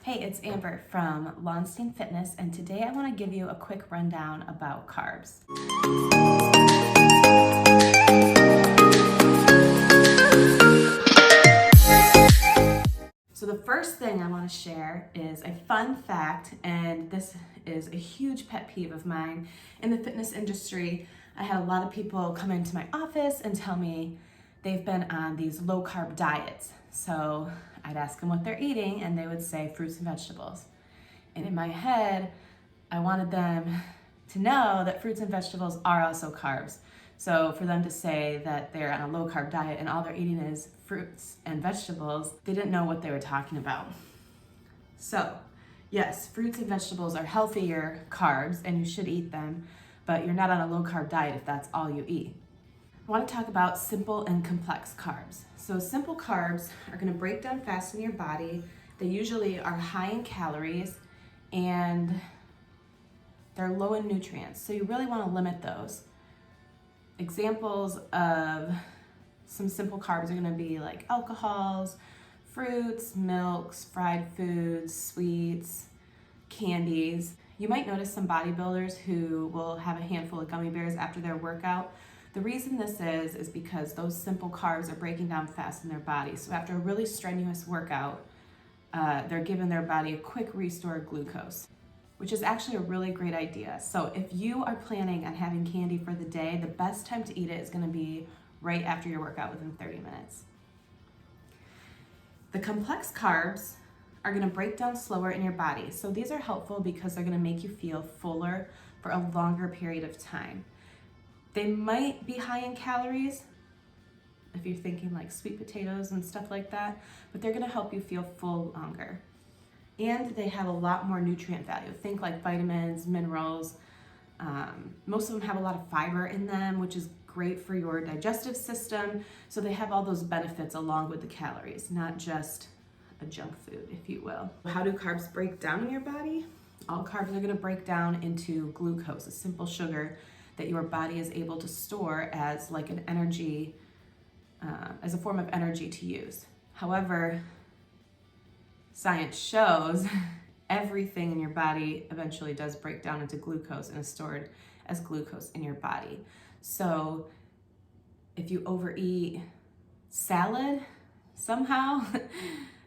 Hey, it's Amber from Lonstein Fitness, and today I want to give you a quick rundown about carbs. So the first thing I want to share is a fun fact, and this is a huge pet peeve of mine in the fitness industry. I had a lot of people come into my office and tell me they've been on these low carb diets. So I'd ask them what they're eating, and they would say fruits and vegetables. And in my head, I wanted them to know that fruits and vegetables are also carbs. So for them to say that they're on a low carb diet and all they're eating is fruits and vegetables, they didn't know what they were talking about. So yes, fruits and vegetables are healthier carbs and you should eat them, but you're not on a low carb diet if that's all you eat. I want to talk about simple and complex carbs. So simple carbs are going to break down fast in your body. They usually are high in calories and they're low in nutrients. So you really want to limit those. Examples of some simple carbs are going to be like alcohols, fruits, milks, fried foods, sweets, candies. You might notice some bodybuilders who will have a handful of gummy bears after their workout. The reason this is because those simple carbs are breaking down fast in their body. So after a really strenuous workout, they're giving their body a quick restore of glucose, which is actually a really great idea. So if you are planning on having candy for the day, the best time to eat it is going to be right after your workout within 30 minutes. The complex carbs are going to break down slower in your body. So these are helpful because they're going to make you feel fuller for a longer period of time. They might be high in calories, if you're thinking like sweet potatoes and stuff like that, but they're gonna help you feel full longer. And they have a lot more nutrient value. Think like vitamins, minerals. Most of them have a lot of fiber in them, which is great for your digestive system. So they have all those benefits along with the calories, not just a junk food, if you will. How do carbs break down in your body? All carbs are gonna break down into glucose, a simple sugar that your body is able to store as like an energy, as a form of energy to use. However, science shows everything in your body eventually does break down into glucose and is stored as glucose in your body. So if you overeat salad somehow,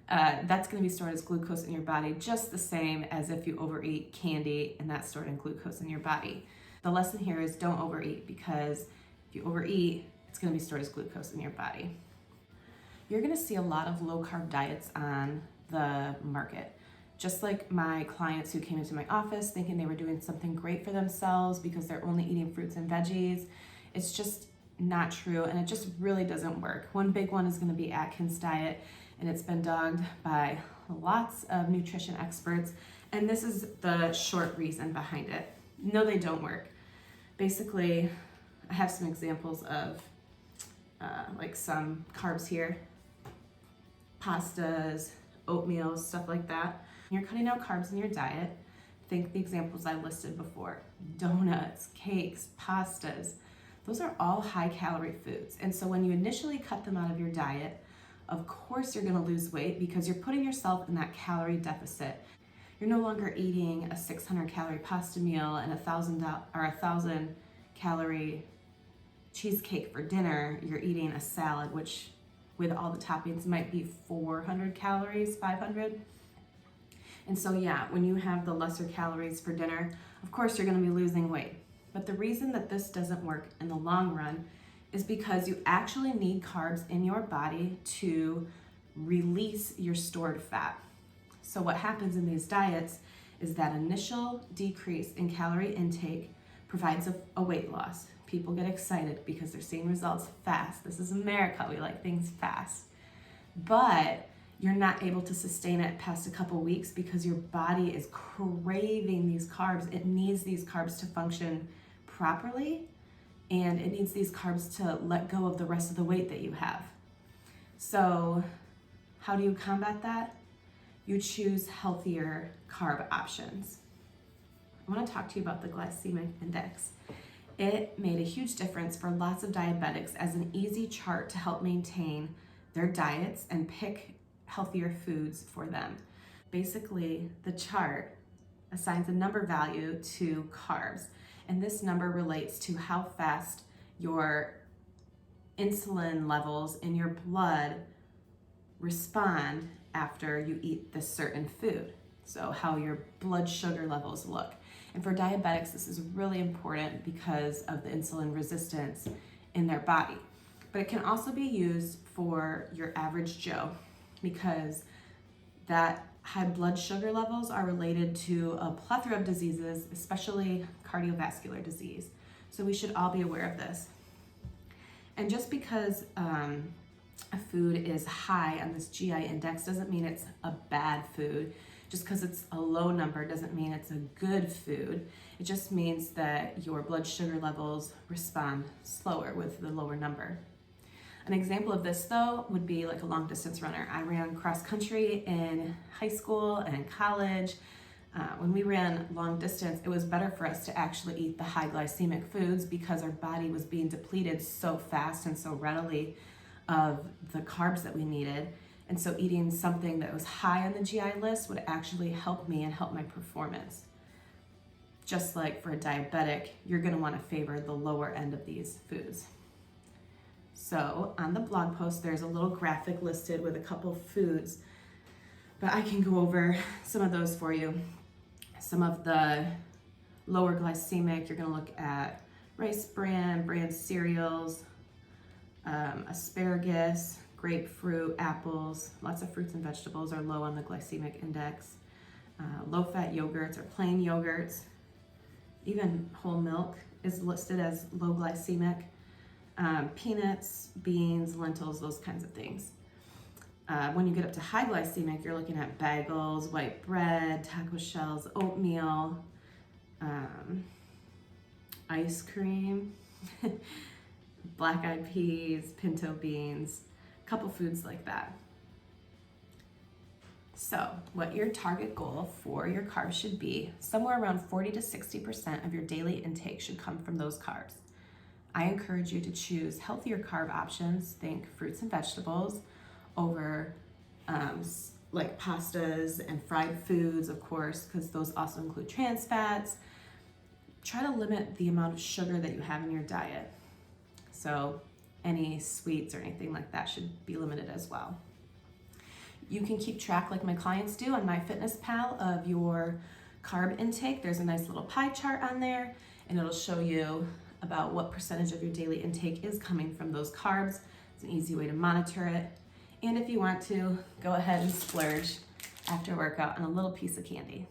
that's going to be stored as glucose in your body just the same as if you overeat candy and that's stored in glucose in your body. The lesson here is don't overeat, because if you overeat, it's going to be stored as glucose in your body. You're going to see a lot of low carb diets on the market. Just like my clients who came into my office thinking they were doing something great for themselves because they're only eating fruits and veggies. It's just not true, and it just really doesn't work. One big one is going to be Atkins diet, and it's been dogged by lots of nutrition experts, and this is the short reason behind it. No, they don't work. Basically, I have some examples of like some carbs here, pastas, oatmeal, stuff like that. You're cutting out carbs in your diet. Think the examples I listed before: donuts, cakes, pastas. Those are all high calorie foods. And so when you initially cut them out of your diet, of course you're gonna lose weight because you're putting yourself in that calorie deficit. You're no longer eating a 600 calorie pasta meal and a 1,000 calorie cheesecake for dinner. You're eating a salad, which with all the toppings might be 400 calories, 500. And so yeah, when you have the lesser calories for dinner, of course you're gonna be losing weight. But the reason that this doesn't work in the long run is because you actually need carbs in your body to release your stored fat. So what happens in these diets is that initial decrease in calorie intake provides a weight loss. People get excited because they're seeing results fast. This is America, we like things fast. But you're not able to sustain it past a couple weeks because your body is craving these carbs. It needs these carbs to function properly, and it needs these carbs to let go of the rest of the weight that you have. So how do you combat that? You choose healthier carb options. I want to talk to you about the Glycemic Index. It made a huge difference for lots of diabetics as an easy chart to help maintain their diets and pick healthier foods for them. Basically, the chart assigns a number value to carbs, and this number relates to how fast your insulin levels in your blood respond after you eat this certain food. So how your blood sugar levels look. And for diabetics, this is really important because of the insulin resistance in their body. But it can also be used for your average Joe because that high blood sugar levels are related to a plethora of diseases, especially cardiovascular disease. So we should all be aware of this. And just because a food is high on this GI index doesn't mean it's a bad food. Just because it's a low number doesn't mean it's a good food. It just means that your blood sugar levels respond slower with the lower number. An example of this, though, would be like a long distance runner. I ran cross country in high school and college. When we ran long distance, it was better for us to actually eat the high glycemic foods because our body was being depleted so fast and so readily of the carbs that we needed. And so eating something that was high on the GI list would actually help me and help my performance. Just like for a diabetic, you're gonna wanna favor the lower end of these foods. So on the blog post, there's a little graphic listed with a couple foods, but I can go over some of those for you. Some of the lower glycemic, you're gonna look at rice bran cereals, asparagus, grapefruit, apples, lots of fruits and vegetables are low on the glycemic index. Low-fat yogurts or plain yogurts. Even whole milk is listed as low glycemic. Peanuts, beans, lentils, those kinds of things. When you get up to high glycemic, you're looking at bagels, white bread, taco shells, oatmeal, ice cream, black-eyed peas, pinto beans, a couple foods like that. So what your target goal for your carbs should be, somewhere around 40 to 60% of your daily intake should come from those carbs. I encourage you to choose healthier carb options, think fruits and vegetables, over like pastas and fried foods, of course, because those also include trans fats. Try to limit the amount of sugar that you have in your diet. So any sweets or anything like that should be limited as well. You can keep track, like my clients do on MyFitnessPal, of your carb intake. There's a nice little pie chart on there, and it'll show you about what percentage of your daily intake is coming from those carbs. It's an easy way to monitor it. And if you want to, go ahead and splurge after workout on a little piece of candy.